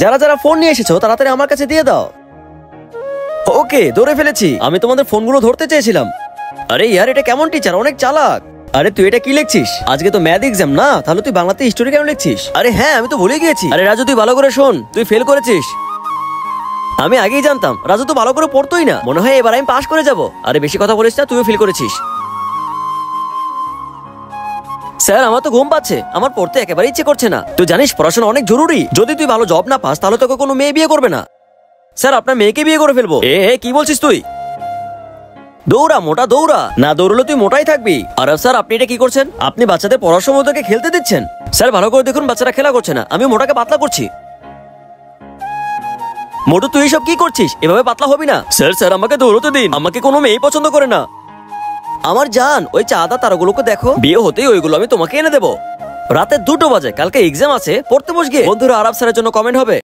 যারা যারা ফোন নিয়ে এসেছো তাড়াতাড়ি আমার কাছে দিয়ে দাও। ওকে, ধরে ফেলেছি। আমি তোমাদের ফোনগুলো ধরতে চেয়েছিলাম। আরে ইয়ার, এটা কেমন টিচার, অনেক চালাক। আরে তুই এটা কি লিখছিস? আজকে তো ম্যাথ এক্সাম না, তাহলে তুই বাংলাতে হিস্টোরি কেন লিখছিস? আরে হ্যাঁ, আমি তো ভুলে গিয়েছি। আরে রাজু, তুই ভালো করে শোন, তুই ফেল করেছিস। আমি আগেই জানতাম। রাজু তো ভালো করে পড়তোই না, মনে হয় এবার আমি পাশ করে যাব। আরে বেশি কথা বলিস না, তুইও ফেল করেছিস। স্যার, আমার তো ঘুম পাচ্ছে, আমার পড়তে একেবারে ইচ্ছে করছে না। তুই জানিস পড়াশোনা অনেক জরুরি। যদি তুই ভালো জব না পাস তাহলে তোকে কোনো মেয়ে বিয়ে করবে না। স্যার, আপনার মেয়েকে বিয়ে করে ফেলবো। কি বলছিস তুই? দৌড়া মোটা, দৌড়া। না দৌড়লে তুই মোটাই থাকবি। আর স্যার, আপনি এটা কি করছেন? আপনি বাচ্চাদের পড়ার সময় তোকে খেলতে দিচ্ছেন। স্যার, ভালো করে দেখুন, বাচ্চারা খেলা করছে না, আমি মোটাকে পাতলা করছি। মোটু, তুই সব কি করছিস? এভাবে পাতলা হবি না। স্যার স্যার, আমাকে দৌড়তে দিন, আমাকে কোনো মেয়ে পছন্দ করে না। আমার জান, ওই চাঁদা তারাগুলোকে দেখো, বিয়ে হতেই ওইগুলো আমি তোমাকে এনে দেবো। রাতে 2টো বাজে, কালকে এক্সাম আছে, পড়তে বস গিয়ে। বন্ধুরা, আরব স্যারের জন্য কমেন্ট হবে।